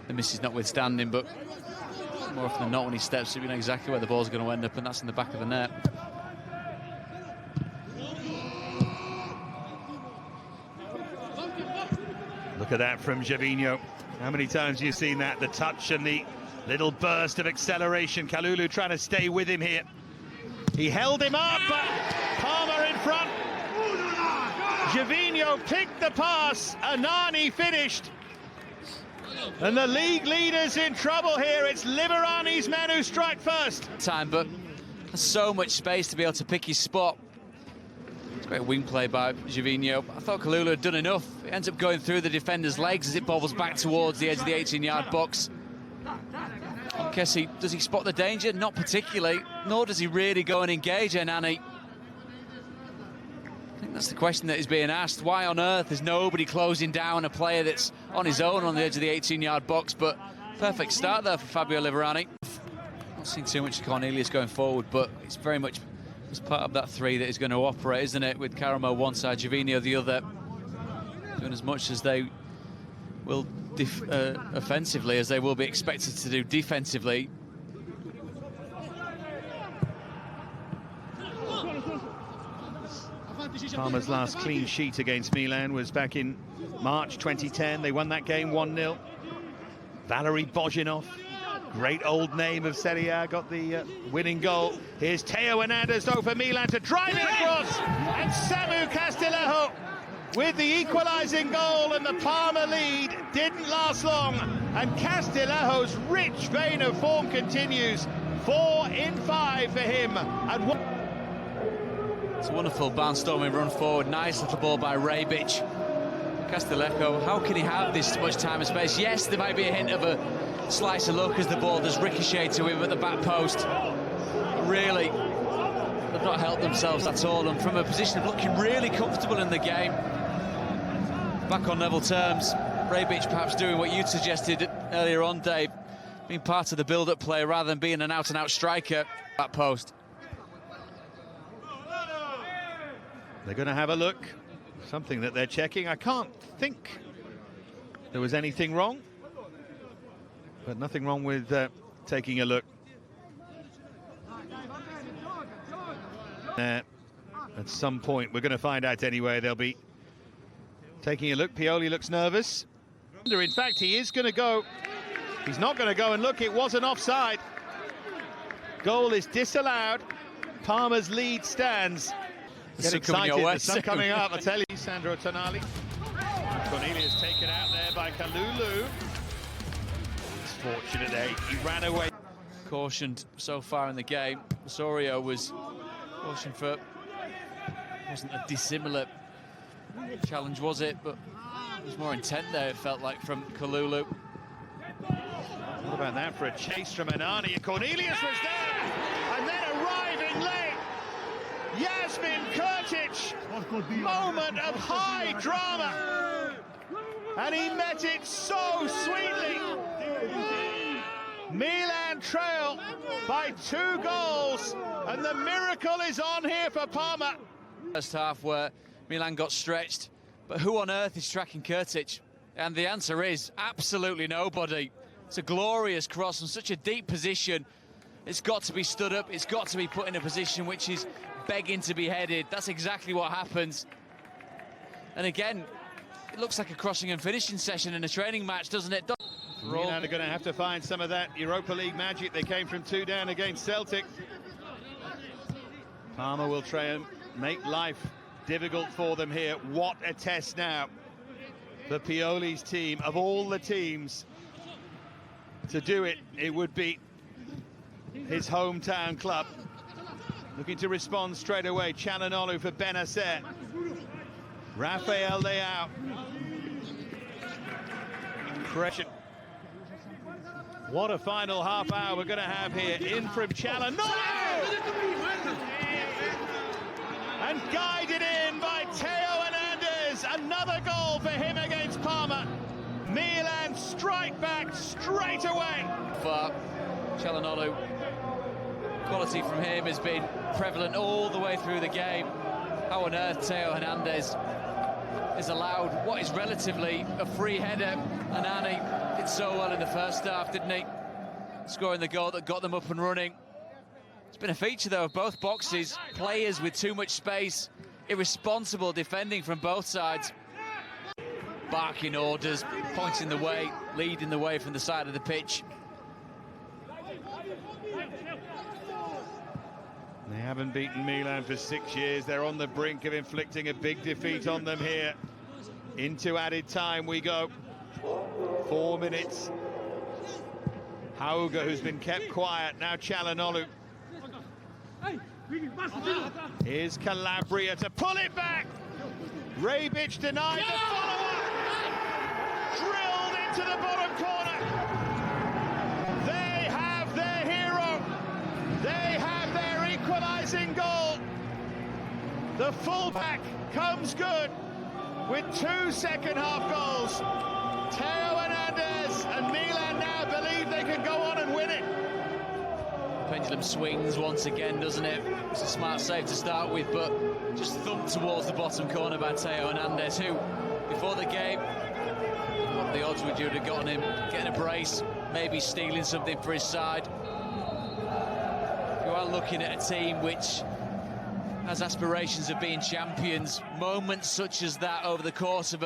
the misses notwithstanding, but more often than not when he steps up, you know exactly where the ball's going to end up, and that's in the back of the net. Look at that from Gervinho. How many times have you seen that? The touch and the little burst of acceleration. Kalulu trying to stay with him here. He held him up, but Parma in front. Gervinho picked the pass. Anani finished. And the league leader's in trouble here. It's Liverani's men who strike first. Time, but there's so much space to be able to pick his spot. It's great wing play by Gervinho. I thought Kalulu had done enough. It ends up going through the defender's legs as it bobbles back towards the edge of the 18-yard box. Does he spot the danger? Not particularly, nor does he really go and engage Anani. I think that's the question that is being asked. Why on earth is nobody closing down a player that's on his own on the edge of the 18-yard box? But perfect start there for Fabio Liverani. Not seeing too much of Cornelius going forward, but it's very much as part of that three that is going to operate, isn't it? With Caramo one side, Gervinho the other, doing as much as they will offensively as they will be expected to do defensively. Parma's last clean sheet against Milan was back in March 2010. They won that game 1-0. Valery Bozhinov, great old name of Serie A, got the winning goal. Here's Theo Hernandez though for Milan to drive it across, and Samu Castillejo with the equalising goal, and the Parma lead didn't last long, and Castillejo's rich vein of form continues. 4 in 5 for him. And it's a wonderful barnstorming run forward. Nice little ball by Rebic. Castillejo, how can he have this much time and space? Yes, there might be a hint of a slice of luck as the ball does ricochet to him at the back post. But really, they've not helped themselves at all, and from a position of looking really comfortable in the game, back on level terms, Rebic perhaps doing what you suggested earlier on, Dave, being part of the build-up play rather than being an out-and-out striker at post. They're going to have a look, something that they're checking. I can't think there was anything wrong, but nothing wrong with taking a look. At some point, we're going to find out anyway. They'll be taking a look. Pioli looks nervous. In fact, he is going to go. He's not going to go and look. It was an offside. Goal is disallowed. Parma's lead stands. Get excited, the sun coming up, I tell you. Sandro Tonali. Cornelius taken out there by Kalulu. It's fortunate he ran away. Cautioned so far in the game. Osorio was cautioned for, wasn't a dissimilar challenge, was it? But it was more intent there, it felt like, from Kalulu. What about that for a chase from Anani? And Cornelius was there, and then arriving late, Yasmin Kurtic. Moment of high drama, and he met it so sweetly. Milan trail by 2 goals, and the miracle is on here for Parma. First half where Milan got stretched, but who on earth is tracking Kurtic? And the answer is absolutely nobody. It's a glorious cross from such a deep position. It's got to be stood up, it's got to be put in a position which is begging to be headed. That's exactly what happens. And again, it looks like a crossing and finishing session in a training match, doesn't it? Milan are going to have to find some of that Europa League magic. They came from 2 down against Celtic. Parma will try and make life difficult for them here. What a test now for Pioli's team. Of all the teams to do it, it would be his hometown club. Looking to respond straight away. Çalhanoğlu for Benacer. Rafael Leao. Pressure. What a final half hour we're going to have here. In from Çalhanoğlu! And guided in by Theo Hernandez. Another goal for him against Parma. Milan strike back straight away. For Çalhanoğlu, quality from him has been prevalent all the way through the game. How on earth Theo Hernandez is allowed what is relatively a free header, and Annie did so well in the first half, didn't he? Scoring the goal that got them up and running. It's been a feature, though, of both boxes. Players with too much space, irresponsible defending from both sides. Barking orders, pointing the way, leading the way from the side of the pitch. They haven't beaten Milan for 6 years. They're on the brink of inflicting a big defeat on them here. Into added time we go. 4 minutes. Hauga, who's been kept quiet, now Çalhanoğlu. Here's Calabria to pull it back. Rebic denied the follow-up. Drilled into the bottom corner. They have their hero. They have their equalising goal. The fullback comes good with 2 second-half goals. Theo Hernandez and Milan now believe they can go on and win it. Pendulum swings once again, doesn't it? It's a smart save to start with, but just thumped towards the bottom corner by Theo Hernandez, who, before the game, what the odds would you have gotten him getting a brace, maybe stealing something for his side? You are looking at a team which has aspirations of being champions. Moments such as that over the course of a